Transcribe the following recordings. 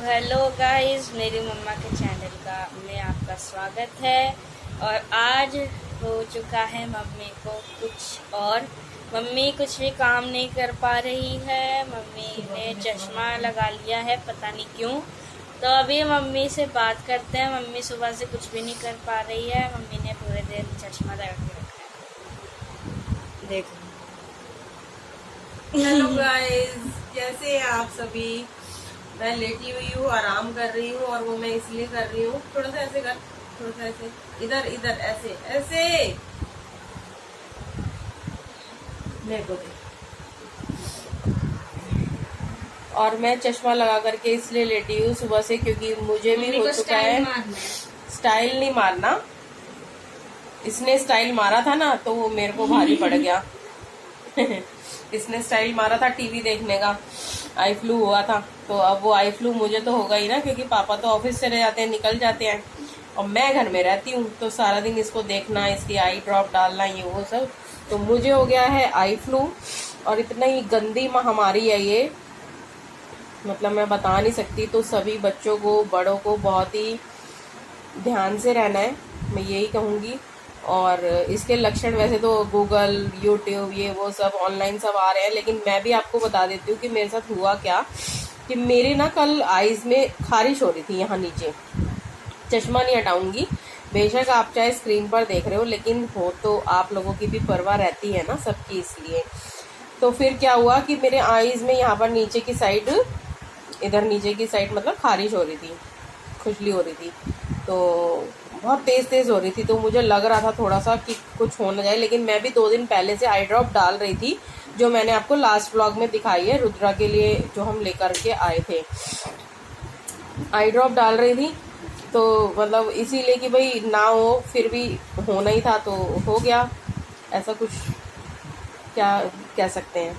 Hello guys, मेरी मम्मा के channel का में आपका स्वागत है। और आज हो चुका है मम्मी को कुछ और। मम्मी कुछ भी काम नहीं कर पा रही है। मम्मी ने चश्मा लगा लिया है, पता नहीं क्यों। तो अभी मम्मी से बात करते हैं। मम्मी सुबह से कुछ भी नहीं कर पा रही है। मम्मी ने पूरे दिन चश्मा लगा के रखा है, देखो। हेलो गाइस, कैसे हैं आप सभी। मैं लेटी हुई हूँ, आराम कर रही हूँ, और वो मैं इसलिए कर रही हूँ, थोड़ा सा ऐसे कर, थोड़ा सा ऐसे, इधर इधर, ऐसे ऐसे मेरे को दे। और मैं चश्मा लगा करके इसलिए लेटी हूँ सुबह से, क्योंकि मुझे भी हो चुका है। स्टाइल नहीं मारना, इसने स्टाइल मारा था ना, तो वो मेरे को भारी पड़ गया। इसने स्टाइल मारा था टीवी देखने का, आई फ्लू हुआ था। तो अब वो आई फ्लू मुझे तो होगा ही ना, क्योंकि पापा तो ऑफिस चले जाते हैं, निकल जाते हैं, और मैं घर में रहती हूँ। तो सारा दिन इसको देखना, इसकी आई ड्रॉप डालना, ये वो सब। तो मुझे हो गया है आई फ्लू, और इतना ही गंदी महामारी है ये, मतलब मैं बता नहीं सकती। तो सभी बच्चों को, बड़ों को बहुत ही ध्यान से रहना है, मैं यही कहूँगी। और इसके लक्षण वैसे तो गूगल, यूट्यूब, ये वो सब ऑनलाइन सब आ रहे हैं, लेकिन मैं भी आपको बता देती हूँ कि मेरे साथ हुआ क्या। कि मेरे ना कल आईज में खारिश हो रही थी, यहाँ नीचे। चश्मा नहीं हटाऊंगी, बेशक आप चाहे स्क्रीन पर देख रहे हो, लेकिन हो तो आप लोगों की भी परवाह रहती है ना सबकी, इसलिए। तो फिर क्या हुआ कि मेरे आईज में यहाँ पर नीचे की साइड, इधर नीचे की साइड मतलब खारिश हो रही थी, खुजली हो रही थी। तो बहुत तेज तेज हो रही थी, तो मुझे लग रहा था थोड़ा सा कि कुछ हो ना जाए। लेकिन मैं भी 2 दिन पहले से आई ड्रॉप डाल रही थी, जो मैंने आपको लास्ट व्लॉग में दिखाई है, रुद्रा के लिए जो हम लेकर के आए थे। आई ड्रॉप डाल रही थी, तो मतलब इसीलिए कि भाई ना हो, फिर भी होना ही था, तो हो गया। ऐसा कुछ क्या कह सकते हैं।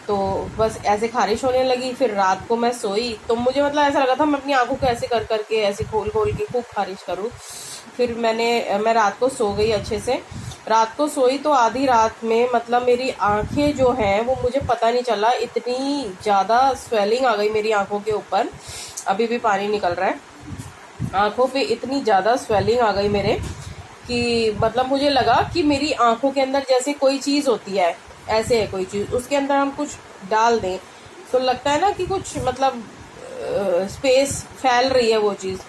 तो बस ऐसे खारिश होने लगी। फिर रात को मैं सोई, तो मुझे मतलब ऐसा लगा था मैं अपनी आंखों को ऐसे कर करके, ऐसे खोल खोल के खूब खारिश करूँ। फिर मैं रात को सो गई अच्छे से। रात को सोई तो आधी रात में मतलब मेरी आंखें जो हैं वो मुझे पता नहीं चला, इतनी ज़्यादा स्वेलिंग आ गई मेरी आंखों के ऊपर। अभी भी पानी निकल रहा है आंखों पे, इतनी ज़्यादा स्वेलिंग आ गई मेरे कि मतलब मुझे लगा कि मेरी आंखों के अंदर जैसे कोई चीज़ होती है, ऐसे है कोई चीज़, उसके अंदर हम कुछ डाल दें तो लगता है ना कि कुछ मतलब स्पेस फैल रही है वो चीज़।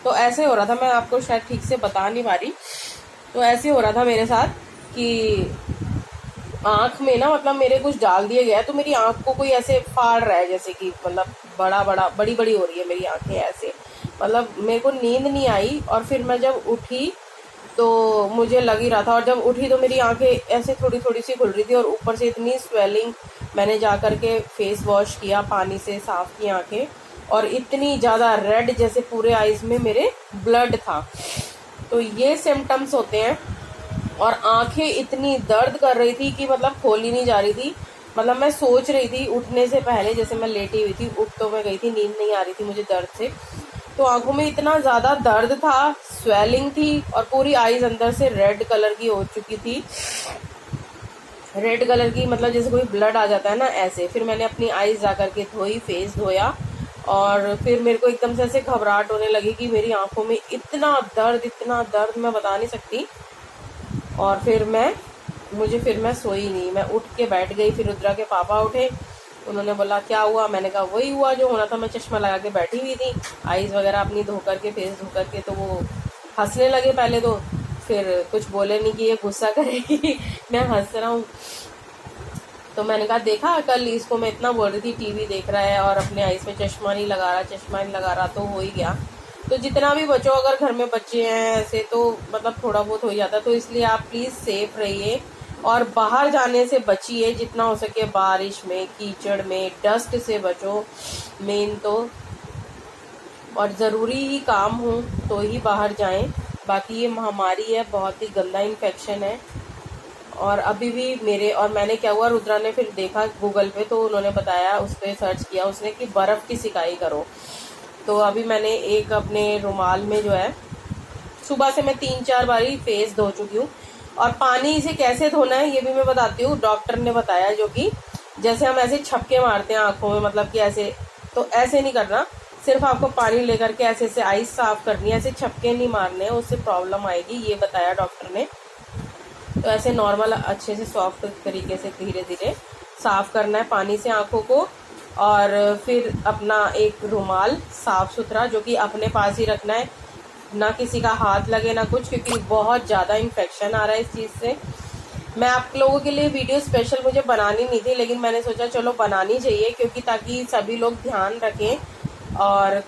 तो ऐसे हो रहा था, मैं आपको शायद ठीक से बता नहीं पा रही। तो ऐसे हो रहा था मेरे साथ कि आँख में ना मतलब मेरे कुछ डाल दिया गया है, तो मेरी आँख को कोई ऐसे फाड़ रहा है, जैसे कि मतलब बड़ी बड़ी हो रही है मेरी आँखें ऐसे। मतलब मेरे को नींद नहीं आई, और फिर मैं जब उठी तो मुझे लग ही रहा था, और जब उठी तो मेरी आंखें ऐसे थोड़ी थोड़ी सी खुल रही थी, और ऊपर से इतनी स्वेलिंग। मैंने जा कर के फेस वॉश किया, पानी से साफ की आंखें, और इतनी ज़्यादा रेड, जैसे पूरे आईज में मेरे ब्लड था। तो ये सिम्टम्स होते हैं। और आंखें इतनी दर्द कर रही थी कि मतलब खोली नहीं जा रही थी। मतलब मैं सोच रही थी उठने से पहले, जैसे मैं लेटी हुई थी, उठ तो मैं गई थी, नींद नहीं आ रही थी मुझे दर्द से। तो आंखों में इतना ज़्यादा दर्द था, स्वेलिंग थी, और पूरी आईज अंदर से रेड कलर की हो चुकी थी। रेड कलर की मतलब जैसे कोई ब्लड आ जाता है ना, ऐसे। फिर मैंने अपनी आईज जा करके धोई, फेस धोया, और फिर मेरे को एकदम से ऐसे घबराहट होने लगी कि मेरी आंखों में इतना दर्द मैं बता नहीं सकती। और फिर मैं सोई नहीं, मैं उठ के बैठ गई। फिर रुद्रा के पापा उठे, उन्होंने बोला क्या हुआ। मैंने कहा वही हुआ जो होना था, मैं चश्मा लगा के बैठी हुई थी, आईज वगैरह अपनी धो करके, फेस धो करके। तो वो हंसने लगे पहले तो, फिर कुछ बोले नहीं कि ये गुस्सा करेगी। मैं हंस रहा हूँ। तो मैंने कहा देखा, कल इसको मैं इतना बोल रही थी टीवी देख रहा है और अपने आईज में चश्मा नहीं लगा रहा, तो हो ही गया। तो जितना भी बचो, अगर घर में बच्चे हैं ऐसे, तो मतलब थोड़ा बहुत हो ही जाता है। तो इसलिए आप प्लीज़ सेफ रहिए, और बाहर जाने से बचिए जितना हो सके। बारिश में, कीचड़ में, डस्ट से बचो मेन तो। और ज़रूरी ही काम हो तो ही बाहर जाएं। बाकी ये महामारी है, बहुत ही गंदा इन्फेक्शन है। और अभी भी मैंने क्या हुआ, रुद्रा ने फिर देखा गूगल पे, तो उन्होंने बताया, उस पर सर्च किया उसने कि बर्फ़ की सिकाई करो। तो अभी मैंने एक अपने रुमाल में जो है, सुबह से मैं 3-4 बारी फेस धो चुकी हूँ। और पानी से कैसे धोना है ये भी मैं बताती हूँ, डॉक्टर ने बताया, जो कि जैसे हम ऐसे छपके मारते हैं आंखों में, मतलब कि ऐसे, तो ऐसे नहीं करना। सिर्फ आपको पानी लेकर के ऐसे ऐसे आईज साफ करनी है, ऐसे छपके नहीं मारने हैं, उससे प्रॉब्लम आएगी, ये बताया डॉक्टर ने। तो ऐसे नॉर्मल अच्छे से सॉफ्ट तरीके से धीरे धीरे साफ करना है पानी से आंखों को। और फिर अपना एक रुमाल साफ सुथरा जो कि अपने पास ही रखना है, ना किसी का हाथ लगे ना कुछ, क्योंकि बहुत ज़्यादा इन्फेक्शन आ रहा है इस चीज़ से। मैं आप लोगों के लिए वीडियो स्पेशल मुझे बनानी नहीं थी, लेकिन मैंने सोचा चलो बनानी चाहिए, क्योंकि ताकि सभी लोग ध्यान रखें। और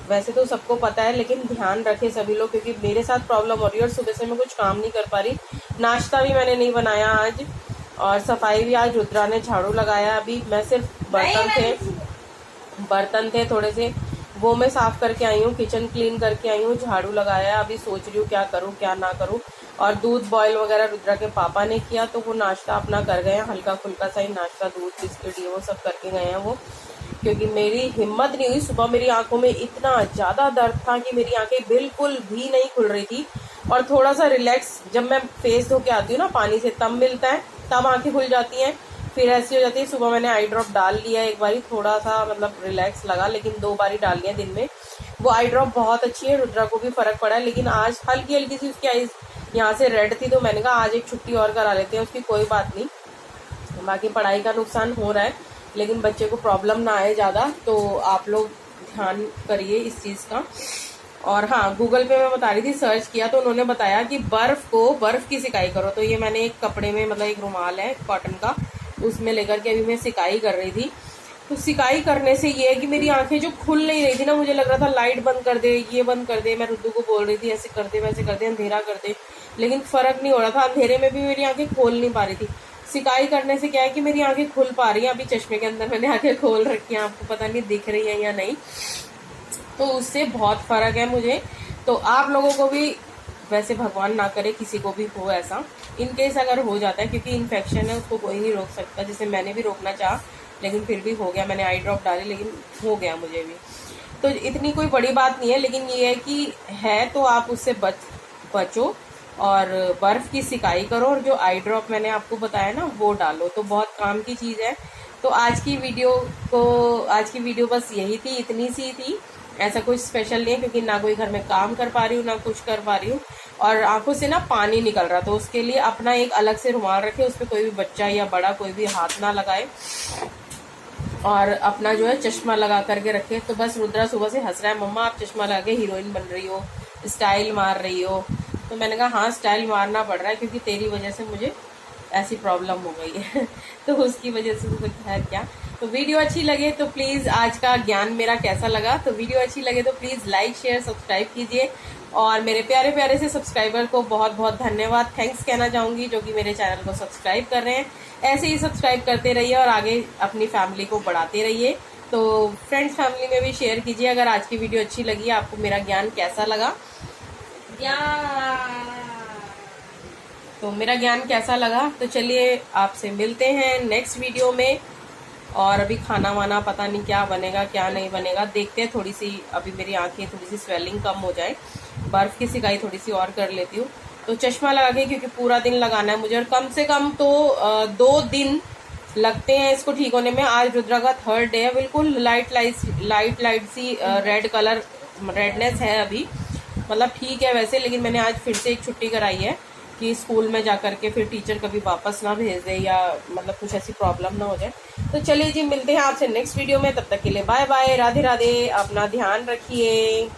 वैसे तो सबको पता है, लेकिन ध्यान रखें सभी लोग, क्योंकि मेरे साथ प्रॉब्लम हो रही है और सुबह से मैं कुछ काम नहीं कर पा रही। नाश्ता भी मैंने नहीं बनाया आज, और सफाई भी आज रुद्रा ने झाड़ू लगाया। अभी मैं सिर्फ बर्तन थे थोड़े से, वो मैं साफ करके आई हूँ, किचन क्लीन करके आई हूँ, झाड़ू लगाया। अभी सोच रही हूँ क्या करूँ क्या ना करूँ। और दूध बॉयल वगैरह रुद्रा के पापा ने किया, तो वो नाश्ता अपना कर गए हैं, हल्का फुल्का सा ही नाश्ता, दूध बिस्किट ये वो सब करके गए हैं वो, क्योंकि मेरी हिम्मत नहीं हुई। सुबह मेरी आंखों में इतना ज़्यादा दर्द था कि मेरी आंखें बिल्कुल भी नहीं खुल रही थी। और थोड़ा सा रिलैक्स जब मैं फेस धो के आती हूँ ना पानी से, तब मिलता है, तब आंखें खुल जाती हैं, फिर ऐसी हो जाती है। सुबह मैंने आई ड्रॉप डाल लिया एक बारी, थोड़ा सा मतलब रिलैक्स लगा, लेकिन 2 बारी डाल लिया दिन में। वो आई ड्रॉप बहुत अच्छी है, रुद्रा को भी फर्क पड़ा है। लेकिन आज हल्की हल्की सी उसकी आईज यहाँ से रेड थी, तो मैंने कहा आज एक छुट्टी और करा लेते हैं उसकी, कोई बात नहीं। बाकी पढ़ाई का नुकसान हो रहा है, लेकिन बच्चे को प्रॉब्लम ना आए ज़्यादा, तो आप लोग ध्यान करिए इस चीज़ का। और हाँ, गूगल पे मैं बता रही थी, सर्च किया तो उन्होंने बताया कि बर्फ़ की सिकाई करो। तो ये मैंने एक कपड़े में, मतलब एक रुमाल है कॉटन का, उसमें लेकर के अभी मैं सिकाई कर रही थी। तो सिकाई करने से ये है कि मेरी आंखें जो खुल नहीं रही थी ना, मुझे लग रहा था लाइट बंद कर दे, ये बंद कर दे, मैं रुद्दू को बोल रही थी ऐसे कर दे वैसे कर दे, अंधेरा कर दे, लेकिन फ़र्क नहीं हो रहा था। अंधेरे में भी मेरी आंखें खोल नहीं पा रही थी। सिकाई करने से क्या है कि मेरी आंखें खुल पा रही हैं। अभी चश्मे के अंदर मैंने आंखें खोल रखी हैं, आपको पता नहीं दिख रही है या नहीं, तो उससे बहुत फ़र्क है मुझे। तो आप लोगों को भी, वैसे भगवान ना करे किसी को भी हो ऐसा, इन केस अगर हो जाता है, क्योंकि इन्फेक्शन है उसको कोई नहीं रोक सकता, जैसे मैंने भी रोकना चाहा लेकिन फिर भी हो गया। मैंने आई ड्रॉप डाली लेकिन हो गया मुझे भी, तो इतनी कोई बड़ी बात नहीं है। लेकिन ये है कि है तो आप उससे बचो और बर्फ़ की सिकाई करो, और जो आई ड्रॉप मैंने आपको बताया ना वो डालो, तो बहुत काम की चीज़ है। तो आज की वीडियो बस यही थी, इतनी सी थी, ऐसा कुछ स्पेशल नहीं है, क्योंकि ना कोई घर में काम कर पा रही हूँ ना कुछ कर पा रही हूँ, और आंखों से ना पानी निकल रहा, तो उसके लिए अपना एक अलग से रुमाल रखे, उस पर कोई भी बच्चा या बड़ा कोई भी हाथ ना लगाए, और अपना जो है चश्मा लगा करके रखे। तो बस रुद्रा सुबह से हंस रहा है, मम्मा आप चश्मा लगा के हीरोइन बन रही हो, स्टाइल मार रही हो। तो मैंने कहा हाँ, स्टाइल मारना पड़ रहा है, क्योंकि तेरी वजह से मुझे ऐसी प्रॉब्लम हो गई है तो उसकी वजह से तो खैर क्या। तो वीडियो अच्छी लगे तो प्लीज़, आज का ज्ञान मेरा कैसा लगा, तो वीडियो अच्छी लगे तो प्लीज़ लाइक शेयर सब्सक्राइब कीजिए। और मेरे प्यारे प्यारे से सब्सक्राइबर को बहुत बहुत धन्यवाद, थैंक्स कहना चाहूँगी, जो कि मेरे चैनल को सब्सक्राइब कर रहे हैं। ऐसे ही सब्सक्राइब करते रहिए और आगे अपनी फैमिली को बढ़ाते रहिए। तो फ्रेंड्स फैमिली में भी शेयर कीजिए अगर आज की वीडियो अच्छी लगी, आपको मेरा ज्ञान कैसा लगा, तो मेरा ज्ञान कैसा लगा। तो चलिए आपसे मिलते हैं नेक्स्ट वीडियो में। और अभी खाना वाना पता नहीं क्या बनेगा क्या नहीं बनेगा, देखते हैं। थोड़ी सी अभी मेरी आंखें थोड़ी सी स्वेलिंग कम हो जाए, बर्फ़ की सिकाई थोड़ी सी और कर लेती हूँ। तो चश्मा लगा के, क्योंकि पूरा दिन लगाना है मुझे, और कम से कम तो 2 दिन लगते हैं इसको ठीक होने में। आज रुद्रा का 3rd डे है, बिल्कुल लाइट सी रेड कलर रेडनेस है अभी, मतलब ठीक है वैसे, लेकिन मैंने आज फिर से एक छुट्टी कराई है कि स्कूल में जा करके फिर टीचर कभी वापस ना भेज दे, या मतलब कुछ ऐसी प्रॉब्लम ना हो जाए। तो चलिए जी, मिलते हैं आपसे नेक्स्ट वीडियो में, तब तक के लिए बाय बाय, राधे राधे, अपना ध्यान रखिए।